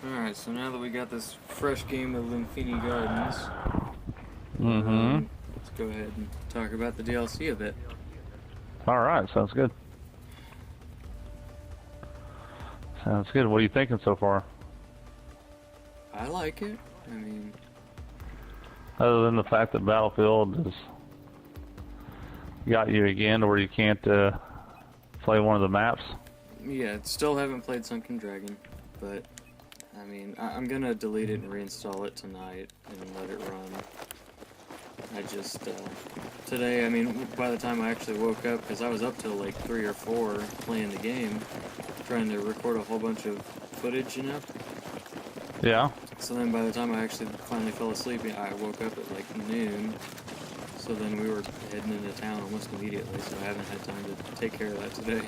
Alright, so now that we got this fresh game of Limfini Gardens, let's go ahead and talk about the DLC a bit. Alright, sounds good. Sounds good. What are you thinking so far? I like it. I mean, Other than the fact that Battlefield has got you again to where you can't play one of the maps? yeah, still haven't played Sunken Dragon, but I mean, I'm gonna delete it and reinstall it tonight and let it run. I just, today, I mean, by the time I actually woke up, because I was up till like 3 or 4 playing the game, trying to record a whole bunch of footage, you know? Yeah. So then by the time I actually finally fell asleep, I woke up at like noon. So then we were heading into town almost immediately, so I haven't had time to take care of that today.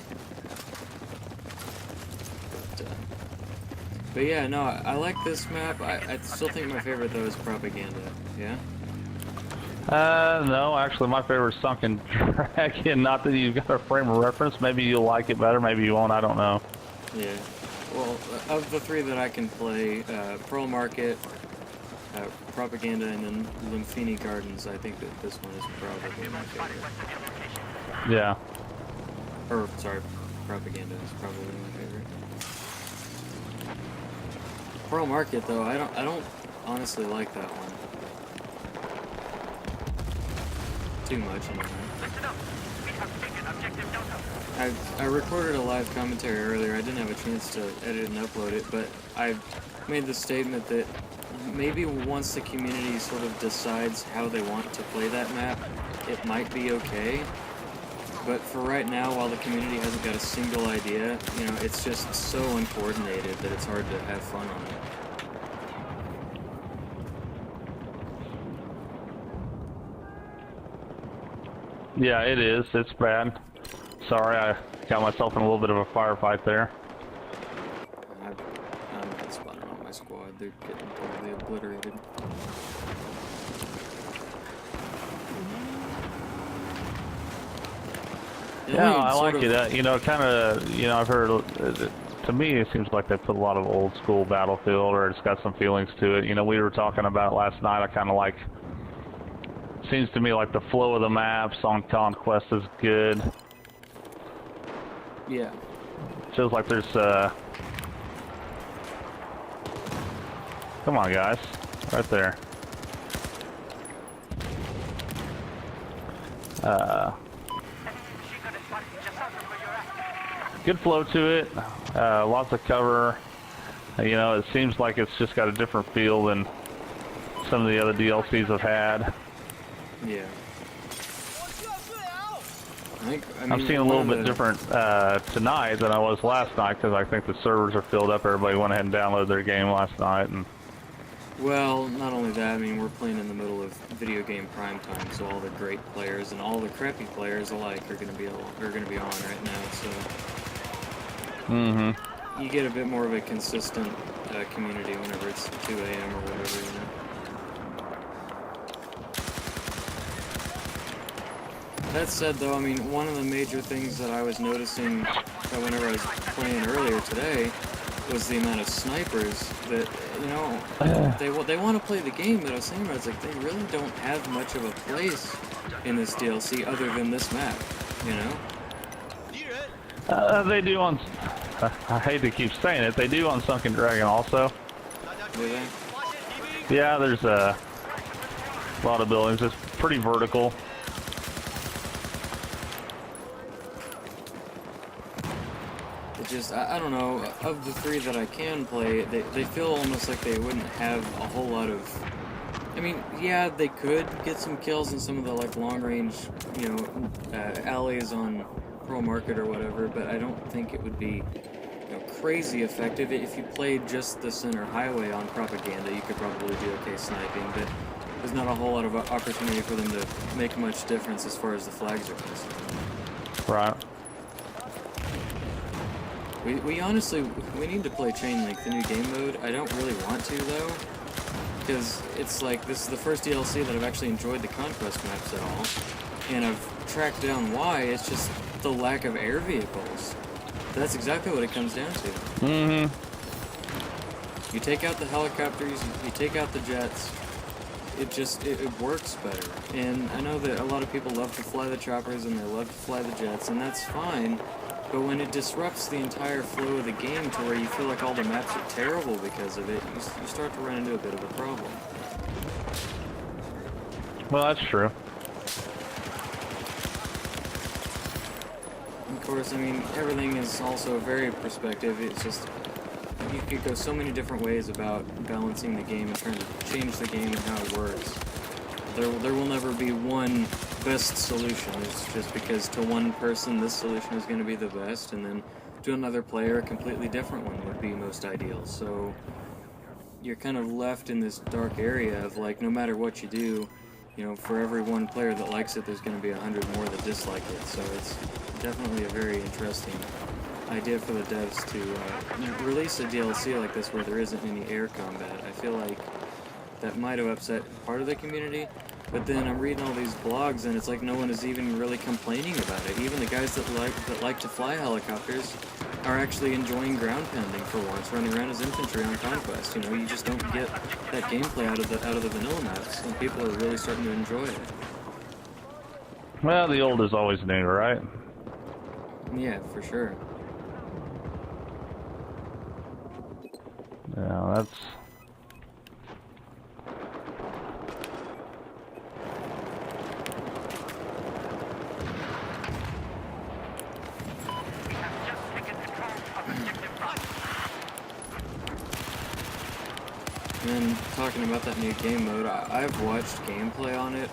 But yeah, no, I like this map. I still think my favorite though is Propaganda, yeah? No, actually my favorite is Sunken Dragon. Not that you've got a frame of reference. Maybe you'll like it better, maybe you won't, I don't know. Yeah. Well, of the 3 that I can play, Pearl Market, Propaganda, and then Limfini Gardens, I think that this one is probably my favorite. Yeah. Or, sorry, Propaganda is probably my favorite. Pearl Market, though, I don't honestly like that one. Too much, anyway. I recorded a live commentary earlier. I didn't have a chance to edit and upload it, but I made the statement that maybe once the community sort of decides how they want to play that map, it might be okay. But for right now, while the community hasn't got a single idea, you know, it's just so uncoordinated that it's hard to have fun on it. Yeah, it is. It's bad. Sorry, I got myself in a little bit of a firefight there. I'm not spotting on my squad. They're getting totally obliterated. Yeah, I like it. You know, kind of, you know, I've heard, to me, it seems like they put a lot of old school Battlefield, or it's got some feelings to it. You know, we were talking about last night, I kind of like, seems to me like the flow of the maps on Conquest is good. Yeah. Feels like there's, come on guys, right there. Good flow to it, lots of cover. You know, it seems like it's just got a different feel than some of the other DLCs I've had. Yeah. I'm seeing a little bit different tonight than I was last night, because I think the servers are filled up. Everybody went ahead and downloaded their game last night. And well, not only that, I mean, we're playing in the middle of video game prime time, so all the great players and all the crappy players alike are going to be on right now. So you get a bit more of a consistent community whenever it's 2 a.m. or whatever, you know. That said, though, I mean, one of the major things that I was noticing whenever I was playing earlier today was the amount of snipers that, you know, they want to play the game, but I was thinking about it, it's like they really don't have much of a place in this DLC other than this map, you know? they do on, I hate to keep saying it, they do on Sunken Dragon also. Do they? Yeah, there's a lot of buildings. It's pretty vertical. It just, I don't know, of the 3 that I can play, they feel almost like they wouldn't have a whole lot of, I mean, yeah, they could get some kills in some of the, like, long-range, you know, alleys on Pearl Market or whatever, but I don't think it would be, you know, crazy effective. If you played just the center highway on Propaganda, you could probably do okay sniping, but there's not a whole lot of opportunity for them to make much difference as far as the flags are concerned. Right. We honestly, we need to play Chain Link, the new game mode. I don't really want to, though, because it's like, this is the first DLC that I've actually enjoyed the Conquest maps at all, and I've tracked down why. It's just the lack of air vehicles. That's exactly what it comes down to. You take out the helicopters, you take out the jets, it works better. And I know that a lot of people love to fly the choppers and they love to fly the jets, and that's fine, but when it disrupts the entire flow of the game to where you feel like all the maps are terrible because of it, you start to run into a bit of a problem. Well, that's true. Of course, I mean, everything is also very perspective. It's just, you could go so many different ways about balancing the game and trying to change the game and how it works. There will never be one best solution. It's just because to one person this solution is going to be the best, and then to another player a completely different one would be most ideal. So you're kind of left in this dark area of like, no matter what you do, you know, for every one player that likes it, there's going to be 100 more that dislike it. So it's definitely a very interesting idea for the devs to release a DLC like this where there isn't any air combat. I feel like that might have upset part of the community, but then I'm reading all these blogs and it's like no one is even really complaining about it. Even the guys that like to fly helicopters are actually enjoying ground pounding for once, running around as infantry on Conquest. You know, you just don't get that gameplay out of the vanilla maps, and people are really starting to enjoy it. Well, the old is always new, right? Yeah, for sure. Yeah, that's... And then talking about that new game mode, I've watched gameplay on it,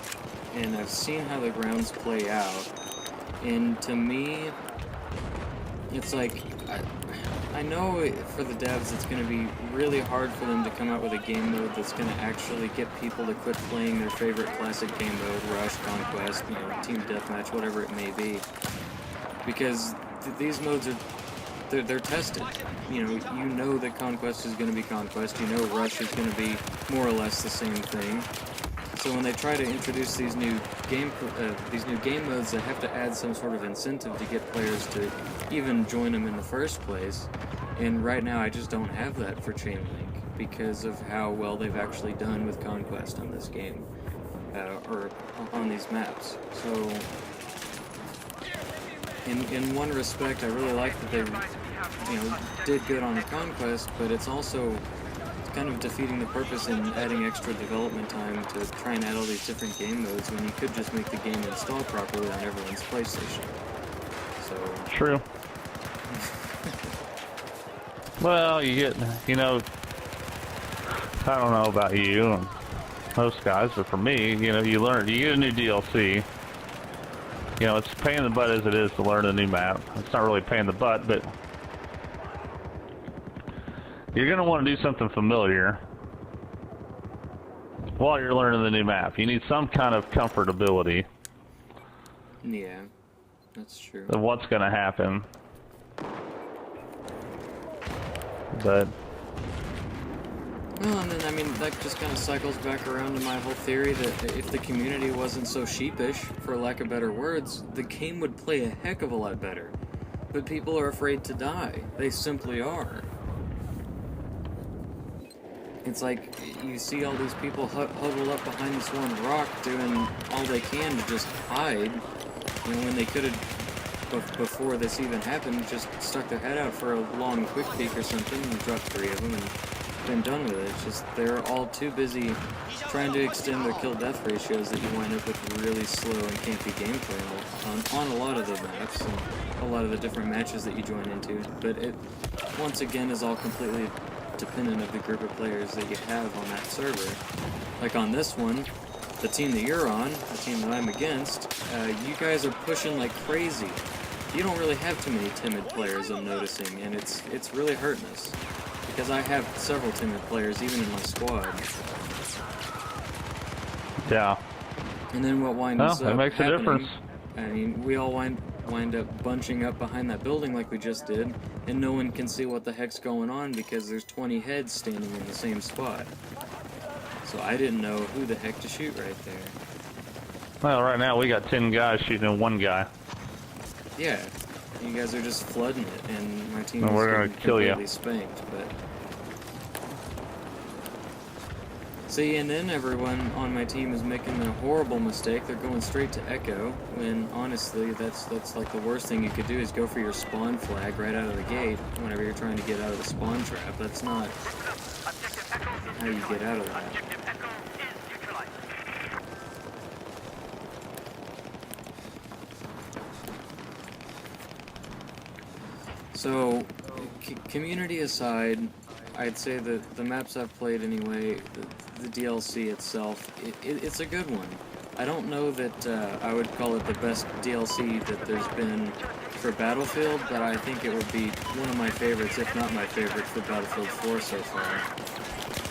and I've seen how the grounds play out. And to me, it's like, I know for the devs it's going to be really hard for them to come out with a game mode that's going to actually get people to quit playing their favorite classic game mode, Rush, Conquest, you know, Team Deathmatch, whatever it may be. Because these modes are, they're tested. You know that Conquest is going to be Conquest. You know Rush is going to be more or less the same thing. So when they try to introduce these new game modes, they have to add some sort of incentive to get players to even join them in the first place. And right now, I just don't have that for Chainlink because of how well they've actually done with Conquest on this game, or on these maps. So, in one respect, I really like that they, did good on the Conquest, but it's also kind of defeating the purpose in adding extra development time to try and add all these different game modes when you could just make the game install properly on everyone's PlayStation. So true. Well, you get, I don't know about you and most guys, but for me, you get a new DLC. It's a pain in the butt as it is to learn a new map. It's not really a pain in the butt, but you're going to want to do something familiar while you're learning the new map. You need some kind of comfortability. Yeah, that's true. Of what's going to happen. But... well, and then, that just kind of cycles back around to my whole theory that if the community wasn't so sheepish, for lack of better words, the game would play a heck of a lot better. But people are afraid to die. They simply are. It's like, you see all these people huddled up behind this one rock doing all they can to just hide, when they could have, before this even happened, just stuck their head out for a long quick peek or something and dropped 3 of them and been done with it. It's just, they're all too busy trying to extend their kill-death ratios that you wind up with really slow and campy gameplay on a lot of the maps and a lot of the different matches that you join into. But it, once again, is all completely dependent of the group of players that you have on that server. Like on this one, the team that you're on, the team that I'm against, you guys are pushing like crazy. You don't really have too many timid players, I'm noticing, and it's really hurting us. Because I have several timid players, even in my squad. Yeah. And then what winds up that makes happening, a difference. I mean, we all wind up bunching up behind that building like we just did, and no one can see what the heck's going on because there's 20 heads standing in the same spot. So I didn't know who the heck to shoot right there. Well, right now we got 10 guys shooting at one guy. Yeah, you guys are just flooding it, and my team and is we're getting gonna kill you. completely spanked, but See, and then everyone on my team is making a horrible mistake. They're going straight to Echo, when honestly, that's like the worst thing you could do is go for your spawn flag right out of the gate whenever you're trying to get out of the spawn trap. That's not how you get out of that. So, community aside, I'd say that the maps I've played anyway, the DLC itself, it's a good one. I don't know that I would call it the best DLC that there's been for Battlefield, but I think it would be one of my favorites, if not my favorite, for Battlefield 4 so far.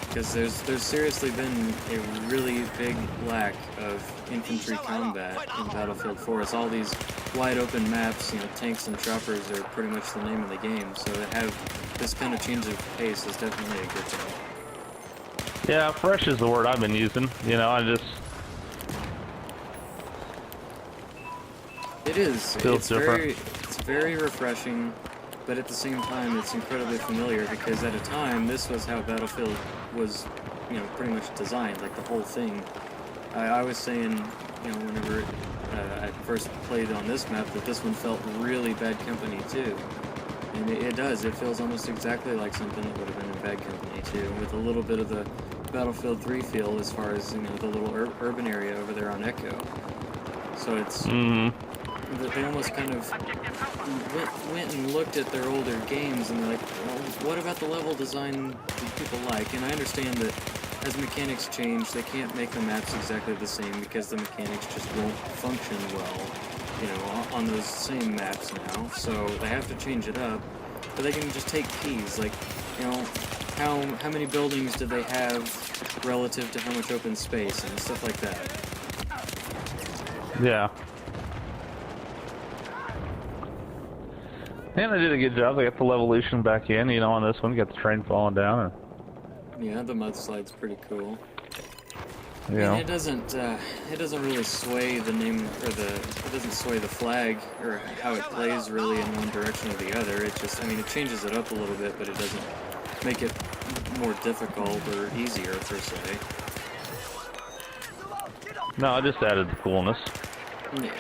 Because there's seriously been a really big lack of infantry combat in Battlefield 4. It's all these wide open maps, you know, tanks and choppers are pretty much the name of the game, so to have this kind of change of pace is definitely a good thing. Yeah, fresh is the word I've been using, you know, It is. Feels different. It's very refreshing, but at the same time it's incredibly familiar because at a time this was how Battlefield was, you know, pretty much designed, like the whole thing. I was saying, you know, whenever I first played on this map that this one felt really Bad Company 2. And it does. It feels almost exactly like something that would have been in Bad Company 2, with a little bit of the Battlefield 3 feel as far as, you know, the little urban area over there on Echo. So it's... They almost kind of went and looked at their older games and they're like, well, what about the level design that people like? And I understand that as mechanics change, they can't make the maps exactly the same because the mechanics just won't function well, you know, on those same maps now. So they have to change it up, but they can just take keys, like, you know, how many buildings do they have relative to how much open space and stuff like that. Yeah. And they did a good job. They got the levolution back in, you know, on this one. Got the train falling down. Yeah, the mudslide's pretty cool. Yeah. And it doesn't really sway the name, or it doesn't sway the flag, or how it plays really in one direction or the other. It just, I mean, it changes it up a little bit, but it doesn't make it more difficult or easier, per se. No, I just added the coolness. Yeah.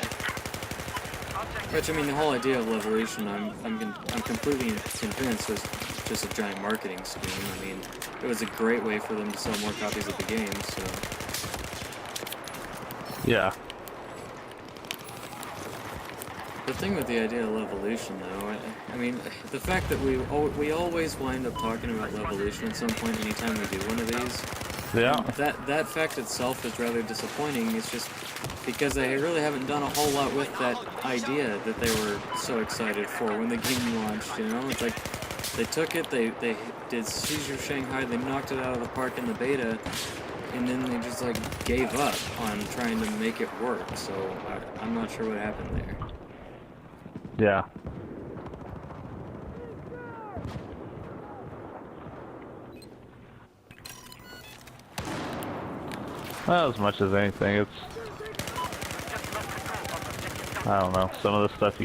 Which, I mean, the whole idea of levolution, I'm completely convinced was just a giant marketing scheme. I mean, it was a great way for them to sell more copies of the game, so... Yeah. The thing with the idea of levolution, though, I mean, the fact that we always wind up talking about levolution at some point anytime we do one of these... Yeah. That fact itself is rather disappointing. It's just because they really haven't done a whole lot with that idea that they were so excited for when the game launched, you know? It's like, they took it, they did Siege of Shanghai, they knocked it out of the park in the beta, and then they just, like, gave up on trying to make it work, so I'm not sure what happened there. Yeah. Well, as much as anything, it's... I don't know, some of the stuff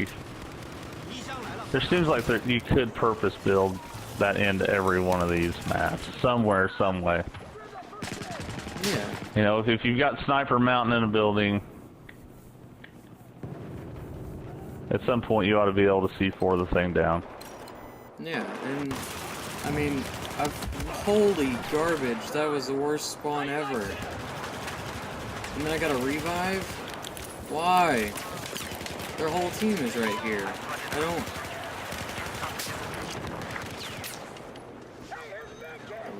there seems like you could purpose build that into every one of these maps, somewhere, some way. Yeah. You know, if you've got Sniper Mountain in a building, at some point you ought to be able to C4 the thing down. Yeah, and, I mean, holy garbage, that was the worst spawn ever. And then I got a revive? Why? Their whole team is right here. I don't...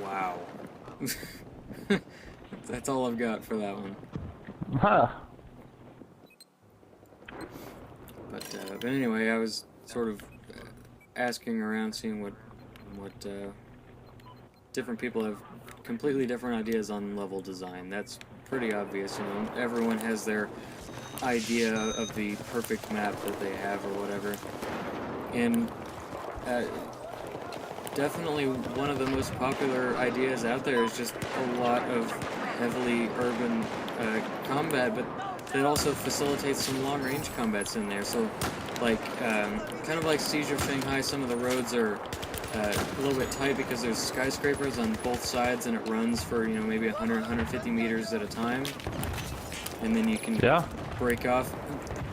Wow. That's all I've got for that one. Huh. But anyway, I was sort of asking around, seeing what different people have completely different ideas on level design. That's pretty obvious, you know. Everyone has their idea of the perfect map that they have or whatever. And definitely one of the most popular ideas out there is just a lot of heavily urban combat, but it also facilitates some long-range combats in there. So, like, kind of like Siege of Shanghai, some of the roads are a little bit tight because there's skyscrapers on both sides, and it runs for, you know, maybe 100, 150 meters at a time, and then you can break off.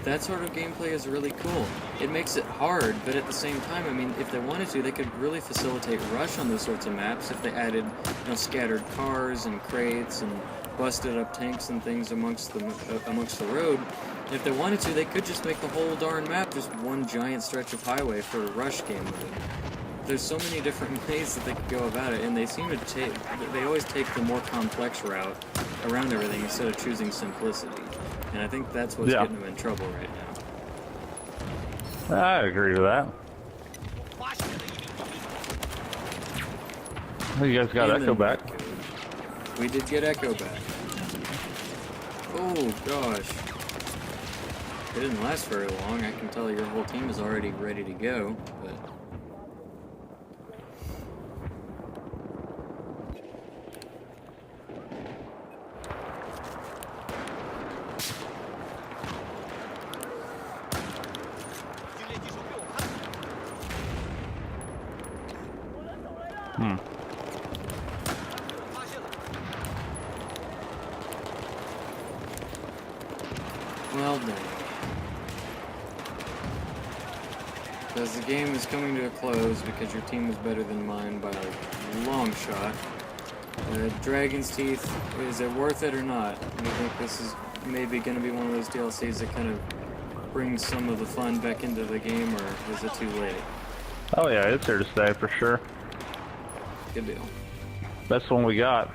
That sort of gameplay is really cool. It makes it hard, but at the same time, I mean, if they wanted to, they could really facilitate rush on those sorts of maps if they added, you know, scattered cars and crates and busted up tanks and things amongst the road. If they wanted to, they could just make the whole darn map just one giant stretch of highway for a rush game mode. There's so many different ways that they could go about it, and they seem to they always take the more complex route around everything instead of choosing simplicity. And I think that's what's getting them in trouble right now. I agree with that. Oh, you guys got Echo back. We did get Echo back. Oh, gosh. It didn't last very long. I can tell your whole team is already ready to go, but... Well done. Because the game is coming to a close because your team was better than mine by a long shot. Dragon's Teeth, is it worth it or not? Do you think this is maybe going to be one of those DLCs that kind of brings some of the fun back into the game, or is it too late? Oh yeah, it's here to stay for sure. Good deal. Best one we got.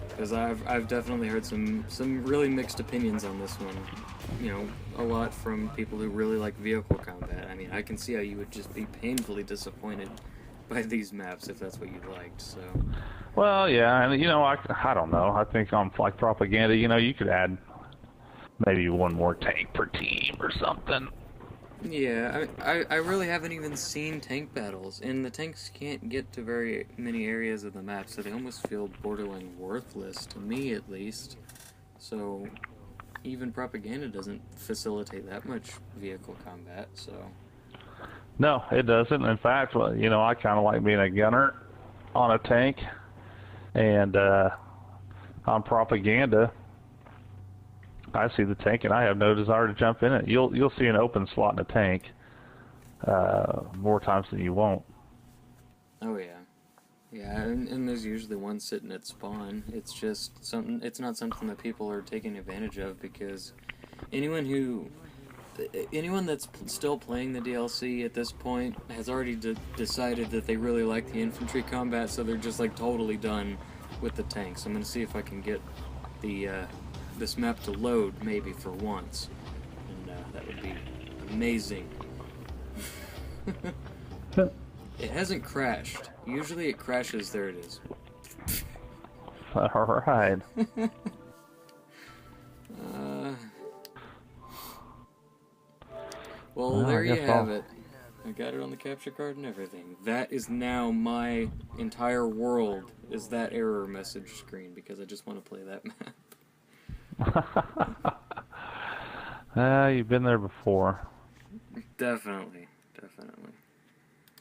Because I've definitely heard some really mixed opinions on this one. You know, a lot from people who really like vehicle combat. I mean, I can see how you would just be painfully disappointed by these maps if that's what you liked, so... Well, yeah, and you know, I don't know. I think on like propaganda, you know, you could add maybe one more tank per team or something. Yeah, I really haven't even seen tank battles, and the tanks can't get to very many areas of the map, so they almost feel borderline worthless, to me at least. So, even propaganda doesn't facilitate that much vehicle combat, so... No, it doesn't. In fact, well, you know, I kind of like being a gunner on a tank, and on propaganda, I see the tank and I have no desire to jump in it. You'll see an open slot in a tank more times than you won't. Oh yeah, yeah, and there's usually one sitting at spawn. It's just something. It's not something that people are taking advantage of because anyone that's still playing the DLC at this point has already decided that they really like the infantry combat, so they're just like totally done with the tanks. I'm gonna see if I can get the this map to load maybe for once, and that would be amazing. It hasn't crashed. Usually it crashes. There it is. All right. Well, there you have it. I got it on the capture card and everything. That is now my entire world, is that error message screen, because I just want to play that map. You've been there before. Definitely.